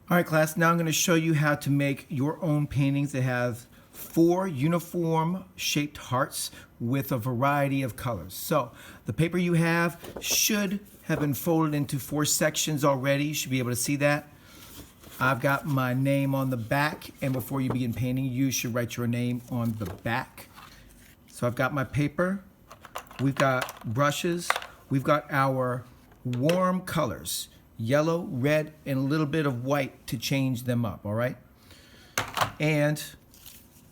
All right, class, now I'm going to show you how to make your own paintings that have 4 uniform shaped hearts with a variety of colors. So the paper you have should have been folded into 4 sections already. You should be able to see that. I've got my name on the back, and before you begin painting, you should write your name on the back. So I've got my paper, we've got brushes, we've got our warm colors. Yellow, red, and a little bit of white to change them up, all right? And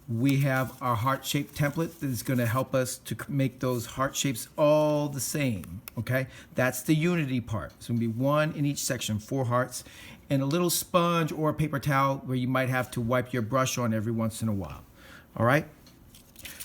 we have our heart-shaped template that is going to help us to make those heart shapes all the same, okay? That's the unity part. It's going to be 1 in each section, 4 hearts, and a little sponge or a paper towel where you might have to wipe your brush on every once in a while, all right?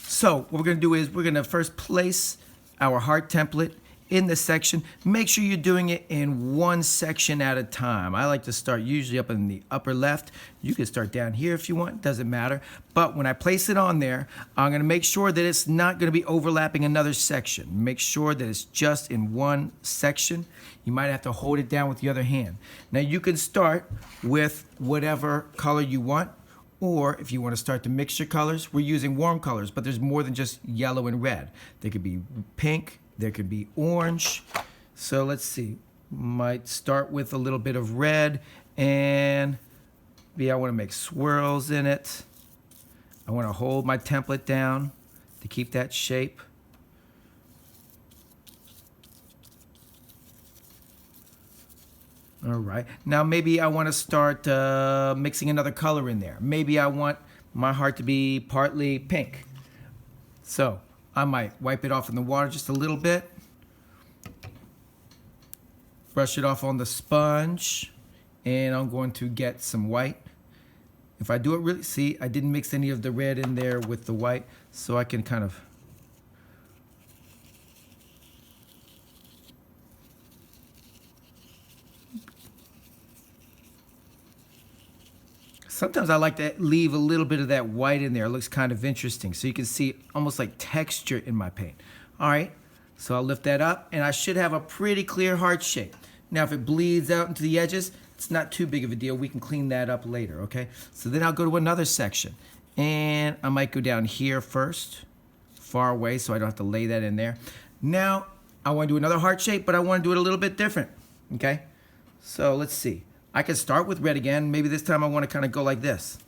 So what we're going to do is we're going to first place our heart template in the section. Make sure you're doing it in 1 section at a time. I like to start usually up in the upper left. You can start down here if you want, doesn't matter. But when I place it on there, I'm gonna make sure that it's not gonna be overlapping another section. Make sure that it's just in 1 section. You might have to hold it down with the other hand. Now you can start with whatever color you want, or if you want to start to mix your colors, we're using warm colors, but there's more than just yellow and red. There could be pink, there could be orange. So let's see, might start with a little bit of red, and maybe I want to make swirls in it. I want to hold my template down to keep that shape. All right, now maybe I want to start mixing another color in there. Maybe I want my heart to be partly pink. So I might wipe it off in the water just a little bit. Brush it off on the sponge. And I'm going to get some white. If I do it really, see, I didn't mix any of the red in there with the white, so I can kind of sometimes I like to leave a little bit of that white in there. It looks kind of interesting. So you can see almost like texture in my paint. All right, so I'll lift that up and I should have a pretty clear heart shape. Now if it bleeds out into the edges, it's not too big of a deal. We can clean that up later, okay? So then I'll go to another section. And I might go down here first, far away, so I don't have to lay that in there. Now I want to do another heart shape, but I want to do it a little bit different, okay? So let's see. I can start with red again. Maybe this time I want to kind of go like this.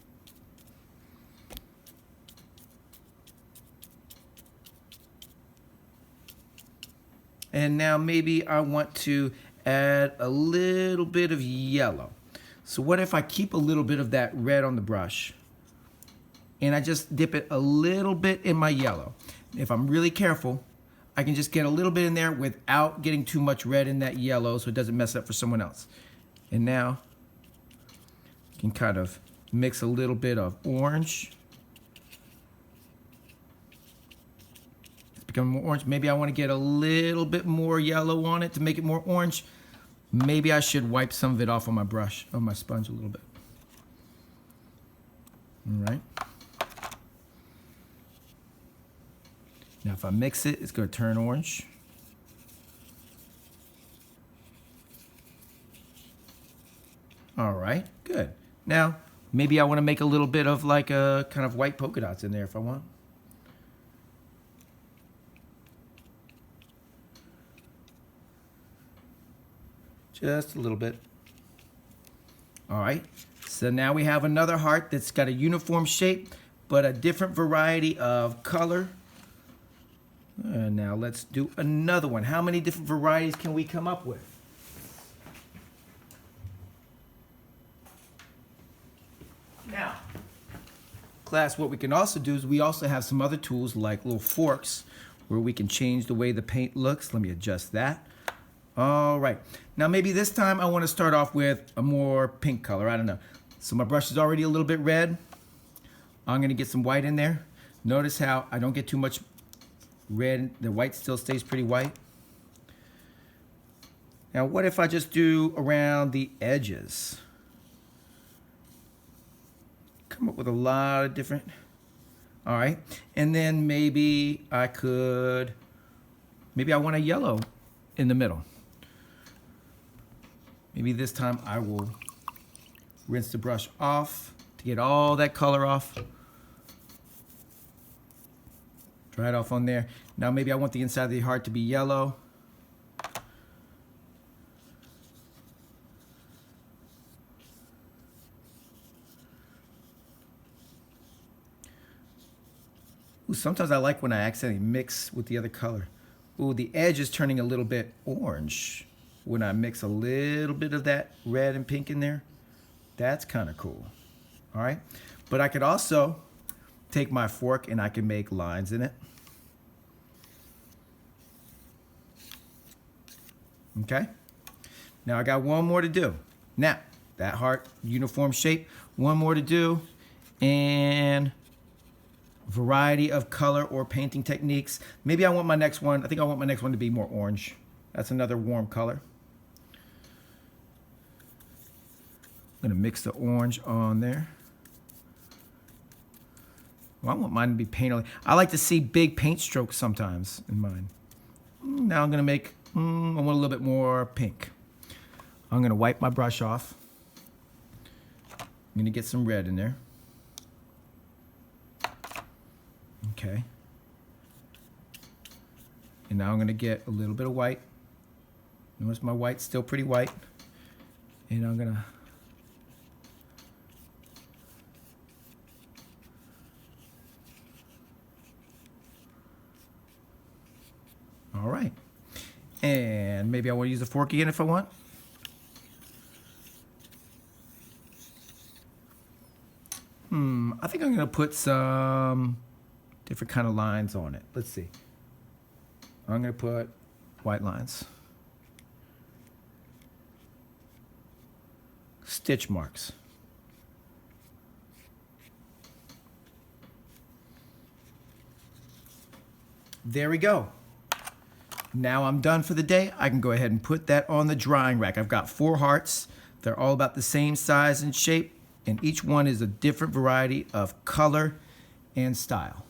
And now maybe I want to add a little bit of yellow. So what if I keep a little bit of that red on the brush and I just dip it a little bit in my yellow? If I'm really careful, I can just get a little bit in there without getting too much red in that yellow so it doesn't mess up for someone else. And now you can kind of mix a little bit of orange. It's becoming more orange. Maybe I want to get a little bit more yellow on it to make it more orange. Maybe I should wipe some of it off on my brush, on my sponge a little bit. All right. Now if I mix it, it's going to turn orange. All right, good. Now, maybe I want to make a little bit of like a kind of white polka dots in there if I want. Just a little bit. All right, so now we have another heart that's got a uniform shape, but a different variety of color. And now let's do another one. How many different varieties can we come up with? Now, class, what we can also do is we also have some other tools like little forks where we can change the way the paint looks. Let me adjust that. All right. Now maybe this time I want to start off with a more pink color. I don't know. So my brush is already a little bit red. I'm going to get some white in there. Notice how I don't get too much red. The white still stays pretty white. Now what if I just do around the edges? Come up with a lot of different, all right, and then maybe I want a yellow in the middle. Maybe this time I will Rinse the brush off to get all that color off. Dry it off on there. Now maybe I want the inside of the heart to be yellow. Ooh, sometimes I like when I accidentally mix with the other color. Ooh, the edge is turning a little bit orange when I mix a little bit of that red and pink in there. That's kind of cool. All right, but I could also take my fork and I can make lines in it. Okay, now I got one more to do. Now, that heart, uniform shape, one more to do, and variety of color or painting techniques. Maybe I want my next one, I think I want my next one to be more orange. That's another warm color. I'm gonna mix the orange on there. Well, I want mine to be painterly. I like to see big paint strokes sometimes in mine. Now I'm gonna make, I want a little bit more pink. I'm gonna wipe my brush off. I'm gonna get some red in there. Okay. And now I'm gonna get a little bit of white. Notice my white's still pretty white. And I'm gonna all right. And maybe I want to use a fork again if I want. I think I'm going to put some different kind of lines on it. Let's see. I'm going to put white lines. Stitch marks. There we go. Now I'm done for the day. I can go ahead and put that on the drying rack. I've got 4 hearts. They're all about the same size and shape, and each one is a different variety of color and style.